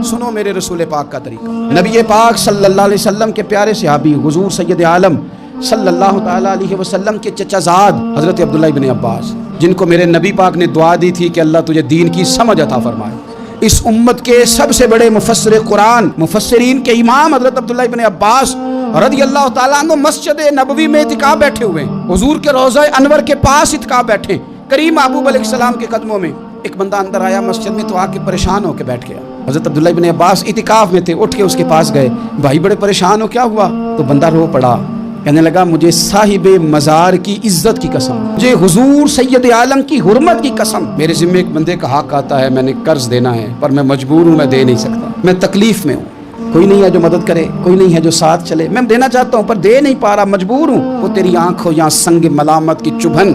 सुनो मेरे रसूल पाक का तरीका। नबी पाक सल्लल्लाहु अलैहि वसल्लम के प्यारे सहाबी हुजूर सैयद आलम सल्लल्लाहु ताला अलैहि वसल्लम के चचाजाद हज़रत अब्दुल्ला इब्न अब्बास, जिनको मेरे नबी पाक ने दुआ दी थी कि अल्लाह तुझे दीन की समझ अता फरमाए। इस उम्मत के सबसे बड़े मुफस्सिर कुरान, मुफस्सिरीन के इमाम हज़रत अब्दुल्ला इब्न अब्बास रज़ियल्लाहु ताला अन्हु मस्जिद नबवी में इतिकाफ बैठे हुए, हुजूर के रोज़ा अनवर के पास इतिकाफ बैठे। करीम महबूब अलैहिस्सलाम के कदमों में एक बंदा अंदर आया मस्जिद में, तो आके परेशान होकर बैठ गया। हज़रत अब्दुल्ला इब्न अब्बास इतिकाफ में थे, उठ के उसके पास गए, भाई बड़े परेशान हो, क्या हुआ? तो बंदा रो पड़ा, कहने लगा मुझे साहिबे मज़ार की इज्जत की कसम, मुझे हुजूर सैयद आलम की हुर्मत की कसम, मेरे ज़िम्मे एक बंदे का हक आता है, मैंने कर्ज देना है पर मैं मजबूर हूँ, मैं दे नहीं सकता, मैं तकलीफ में हूँ, कोई नहीं है जो मदद करे, कोई नहीं है जो साथ चले, मैं देना चाहता हूँ पर दे नहीं पा रहा, मजबूर हूँ। वो तेरी आंखों या संग मलामत की चुभन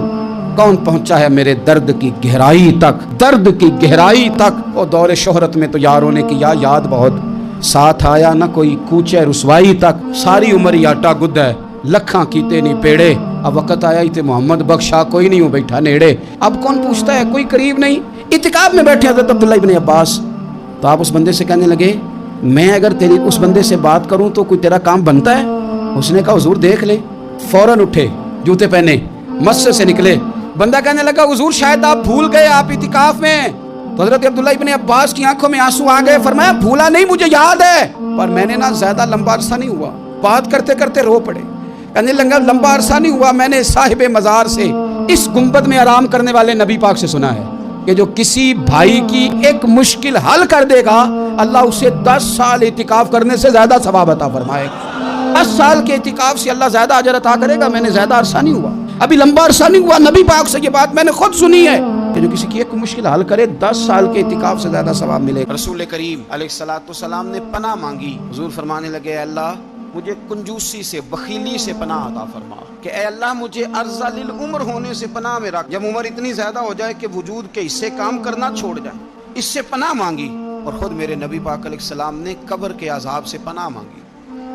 कौन पहुंचा है मेरे दर्द की गहराई तक, दर्द की गहराई तक। और दौरे शोहरत में तो यारों ने किया याद बहुत, साथ आया ना कोई कूचे रुसवाई तक, सारी उम्र ही आटा गुद्दा है, लखा कीते नहीं पेड़े, अब वक़्त आया ही थे मोहम्मद बख्शा, कोई नहीं हो बैठा नेड़े। अब कौन पूछता है, कोई करीब नहीं। इतिकाफ में बैठे हज़रत अब्दुल्ला इब्न अब्बास, तो आप उस बंदे से कहने लगे मैं अगर तेरी उस बंदे से बात करूं तो कोई तेरा काम बनता है? उसने कहा हुजूर देख ले। फौरन उठे, जूते पहने, मस्जिद से निकले। बंदा कहने लगा हुजूर शायद आप भूल गए, आप इतिकाफ में। तो हज़रत अब्दुल्ला इब्न अब्बास की आंखों में आंसू आ गए। फरमाया भूला नहीं, मुझे याद है, पर मैंने ना ज्यादा लंबा अरसा नहीं हुआ, बात करते करते रो पड़े। कहने लगा लंबा अरसा नहीं हुआ, मैंने साहिबे मज़ार से, इस गुंबद में आराम करने वाले नबी पाक से सुना है कि जो किसी भाई की एक मुश्किल हल कर देगा, अल्लाह उसे 10 साल इतिकाफ करने से ज्यादा सवाब अता फरमाएगा। 10 साल के इतिकाफ से अल्लाह ज्यादा अजर अता करेगा। मैंने ज्यादा अरसा नहीं हुआ, अभी लंबा अरसा नहीं हुआ, नबी पाक से ये बात मैंने खुद सुनी है कि जो किसी की एक मुश्किल हल करे 10 साल के इतिकाफ से ज्यादा सवाब मिलेगा। रसूल करीम अलैहिस्सलाम ने पनाह मांगी। हुजूर फरमाने लगे अल्लाह मुझे कंजूसी से, बखीली से पनाह अता फरमा, कि ए अल्लाह मुझे अर्ज़ा लिल उम्र होने से पनाह में रख, जब उम्र इतनी ज्यादा हो जाए कि वजूद के हिस्से काम करना छोड़ जाए, इससे पनाह मांगी। और खुद मेरे नबी पाक अलैहिस्सलाम ने कब्र के अजाब से पनाह मांगी।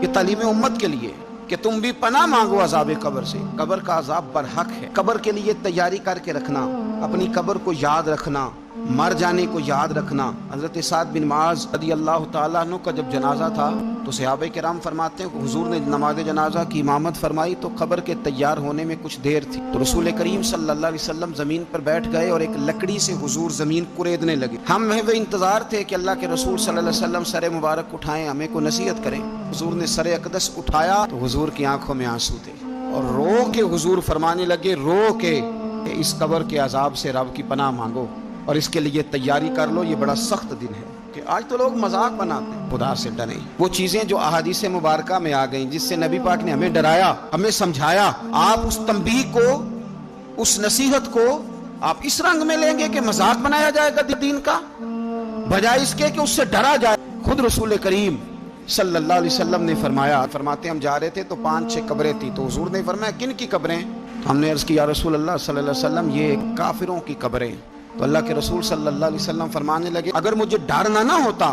ये तालीम उम्मत के लिए कि तुम भी पनाह मांगो अजाब कब्र से। कब्र का अजाब बरहक है। कब्र के लिए तैयारी करके रखना, अपनी कब्र को याद रखना, मर जाने को याद रखना। हजरत साद बिन मुआज़ रज़ियल्लाहु ताला अन्हु का जब जनाजा था तो सहाबे किराम फरमाते हैं हुजूर ने नमाज जनाजा की इमामत फरमाई तो कब्र के तैयार होने में कुछ देर थी, तो रसूल करीम सल्लल्लाहु अलैहि वसल्लम जमीन पर बैठ गए और एक लकड़ी से हुजूर जमीन कुरेदने लगे। हम वे इंतजार थे कि अल्लाह के रसूल सल्लल्लाहु अलैहि वसल्लम सर मुबारक उठाएं, हमें को नसीहत करें। हुजूर ने सर अक़दस उठाया तो हुजूर की आंखों में आंसू थे और रो के हुजूर फरमाने लगे, रो के इस कब्र के अजाब से रब की पनाह मांगो और इसके लिए तैयारी कर लो, ये बड़ा सख्त दिन है। कि आज तो लोग मजाक बनाते हैं, खुदा से डरें। वो चीजें जो अहादीस मुबारका में आ गई, जिससे नबी पाक ने हमें डराया, हमें समझाया, आप उस तंबीह को, उस नसीहत को आप इस रंग में लेंगे कि मजाक बनाया जाएगा दीन का, बजाय इसके कि उससे डरा जाए। खुद रसूल करीम सल्लल्लाहु अलैहि वसल्लम ने फरमाया, फरमाते हम जा रहे थे तो 5-6 कब्रें थी, तो हुजूर ने फरमाया किन की कब्रें? हमने अर्ज किया रसूल अल्लाह सल्लल्लाहु अलैहि वसल्लम ये काफिरों की कब्रें। तो अल्लाह के रसूल सल्लल्लाहु अलैहि वसल्लम फरमाने लगे अगर मुझे डर ना होता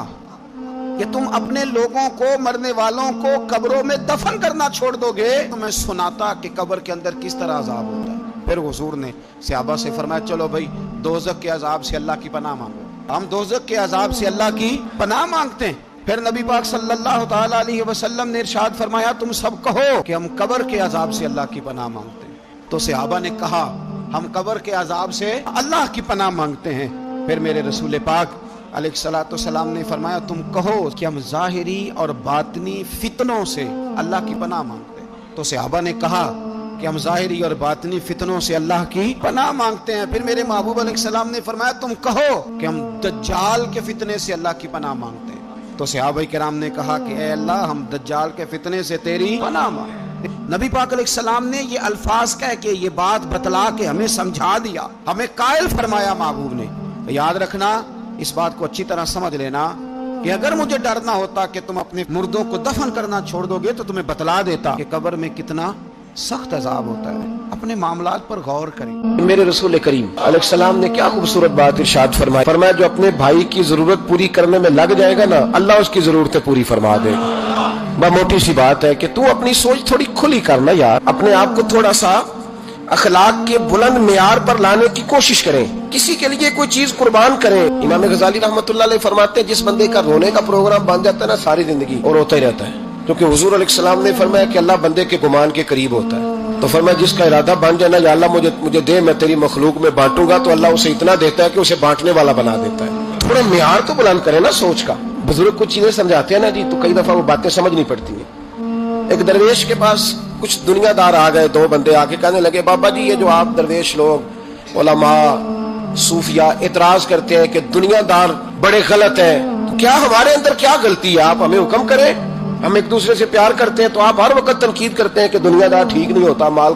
कि तुम अपने लोगों को, मरने वालों को कब्रों में दफन करना छोड़ दोगे तो मैं सुनाता कि कब्र के अंदर किस तरह अजाब होता है। फिर हुजूर ने सहाबा से फरमाया चलो भाई दोज़ख के अजाब से अल्लाह की पनाह मांगो। हम दोज़ख के अजाब से अल्लाह की पनाह मांगते हैं। फिर नबी पाक सल्लल्लाहु ताला अलैहि वसल्लम ने इरशाद फरमाया तुम सब कहो कि हम कब्र के अजाब से अल्लाह की पनाह मांगते हैं। तो सहाबा ने कहा हम कब्र के अजाब से अल्लाह की पनाह मांगते हैं। फिर मेरे रसूल पाक अलैहिस्सलाम ने फरमाया तुम कहो कि हम ज़ाहिरी और बातनी फितनों से अल्लाह की पनाह मांगते हैं। तो सहाबा ने कहा कि हम ज़ाहिरी और बातनी फितनों से अल्लाह की पनाह मांगते हैं। फिर मेरे महबूब अलैहिस्सलाम ने फरमाया तुम कहो कि हम दज्जाल के फितने से अल्लाह की पनाह मांगते हैं। तो सहाबा किराम ने कहा कि ए अल्लाह हम दज्जाल के फितने से तेरी पनाह मांगते। नबी पाक अलैहिस्सलाम ने ये अल्फाज कह के ये बात बतला के हमें समझा दिया, हमें कायल फरमाया महबूब ने। तो याद रखना, इस बात को अच्छी तरह समझ लेना कि अगर मुझे डरना होता कि तुम अपने मुर्दों को दफन करना छोड़ दोगे तो तुम्हें बतला देता कि कब्र में कितना सख्त अजाब होता है। अपने मामलात पर गौर करें। मेरे रसूल करीम अलैहिस्सलाम ने क्या खूबसूरत बात इरशाद फरमाई। फरमाया जो अपने भाई की जरूरत पूरी करने में लग जाएगा ना, अल्लाह उसकी जरूरतें पूरी फरमा देगा। बस मोटी सी बात है कि तू अपनी सोच थोड़ी खुली करना यार, अपने आप को थोड़ा सा اخلاق کے بلند معیار پر لانے کی کوشش کریں, کسی کے لیے کوئی چیز قربان کریں. امام غزالی رحمۃ اللہ علیہ فرماتے ہیں جس بندے کا رونے کا پروگرام بن جاتا ہے نا ساری زندگی اور روتا ہی رہتا ہے, کیونکہ حضور علیہ السلام نے فرمایا کہ اللہ بندے کے گمان کے قریب ہوتا ہے. تو فرمایا جس کا ارادہ بن جائے نا یا اللہ مجھے دے, میں تیری مخلوق میں بانٹوں گا, تو اللہ اسے اتنا دیتا ہے کہ اسے بانٹنے والا بنا دیتا ہے. تھوڑا معیار تو بلند کریں نا سوچ کا. بزرگ کچھ چیزیں سمجھاتے ہیں نا جی, تو کئی دفعہ وہ باتیں سمجھ نہیں پڑتی ہیں. ایک درویش کے پاس کچھ دنیا دار آ گئے, دو بندے آ کے کہنے لگے بابا جی یہ جو آپ درویش لوگ علماء صوفیاء اعتراض کرتے ہیں کہ دنیا دار بڑے غلط ہیں, تو کیا ہمارے اندر کیا غلطی ہے, آپ ہمیں حکم کریں. ہم ایک دوسرے سے پیار کرتے ہیں تو آپ ہر وقت تنقید کرتے ہیں کہ دنیا دار ٹھیک نہیں ہوتا, مال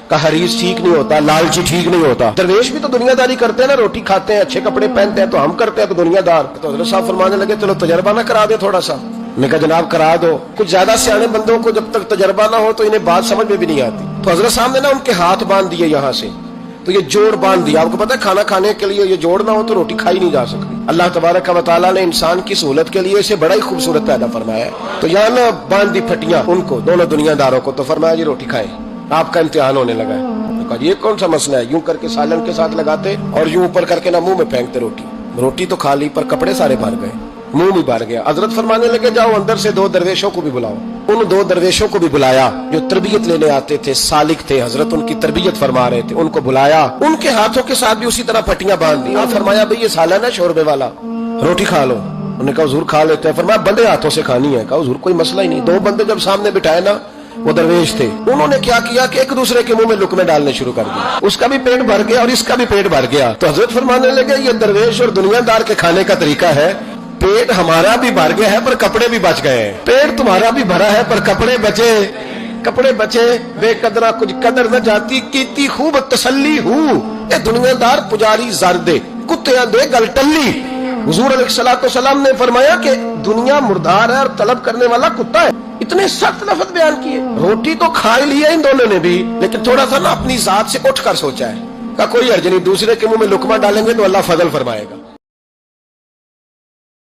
کا حریص ٹھیک نہیں ہوتا, لالچی ٹھیک نہیں ہوتا. درویش بھی تو دنیا داری کرتے ہیں نا, روٹی کھاتے ہیں, اچھے کپڑے پہنتے ہیں, تو ہم کرتے ہیں تو دنیا دار. تو حضرت صاحب فرمانے لگے چلو تجربہ نہ کرا دے تھوڑا سا. میں کہا جناب کرا دو. کچھ زیادہ سیانے بندوں کو جب تک تجربہ نہ ہو تو انہیں بات سمجھ میں بھی نہیں آتی. تو حضرت صاحب نے نا ان کے ہاتھ باندھ دیے یہاں سے, تو یہ جوڑ باندھ دیا. آپ کو پتا ہے کھانا کھانے کے لیے یہ جوڑ نہ ہو تو روٹی کھائی نہیں جا سکتی. اللہ تبارک و تعالیٰ نے انسان کی سہولت کے لیے اسے بڑا ہی خوبصورت پیدا فرمایا ہے. تو یہاں نہ باندھ دی پھٹیاں ان کو, دونوں دنیا داروں کو. تو فرمایا جی روٹی کھائیں, آپ کا امتحان ہونے لگا ہے. یہ کون سا مسئلہ ہے, یوں کر کے سالن کے ساتھ لگاتے اور یوں اوپر کر کے نہ منہ میں پھینکتے روٹی. روٹی تو کھا لی پر کپڑے سارے بھر گئے, منہ بھی بھر گیا. حضرت فرمانے لگے جاؤ اندر سے دو درویشوں کو بھی بلاؤ. ان دو درویشوں کو بھی بلایا جو تربیت لینے آتے تھے, سالک تھے, حضرت ان کی تربیت فرما رہے تھے. ان کو بلایا, ان کے ہاتھوں کے ساتھ بھی اسی طرح پھٹیاں باندھ دی. اور فرمایا بھئی یہ سالن ہے شوربے والا, روٹی کھا لو. انہوں نے کہا حضور کھا لیتے ہیں. فرمایا بندے ہاتھوں سے کھانی ہے. کہا حضور کوئی مسئلہ ہی نہیں. دو بندے جب سامنے بٹھائے نا, وہ درویش تھے, انہوں نے کیا کیا کہ ایک دوسرے کے منہ میں لقمے ڈالنے شروع کر دیے. اس کا بھی پیٹ بھر گیا اور اس کا بھی پیٹ بھر گیا. تو حضرت فرمانے لگے یہ درویش اور دنیا دار کے کھانے کا طریقہ ہے. پیٹ ہمارا بھی بھر گیا ہے پر کپڑے بھی بچ گئے ہیں. پیٹ تمہارا بھی بھرا ہے پر کپڑے بچے بے قدرہ کچھ قدر نہ جاتی, کیتی خوب تسلی ہوں. اے دنیا دار پجاری زردے کتیاں دے گل ٹلی. حضور علیہ السلام نے فرمایا کہ دنیا مردار ہے اور طلب کرنے والا کتا ہے. اتنے سخت لفظ بیان کیے. روٹی تو کھا لی ہے ان دونوں نے بھی, لیکن تھوڑا سا نا اپنی ذات سے اٹھ کر سوچا ہے. کا کوئی حرج نہیں, دوسرے کے منہ میں لقمہ ڈالیں گے تو اللہ فضل فرمائے گا.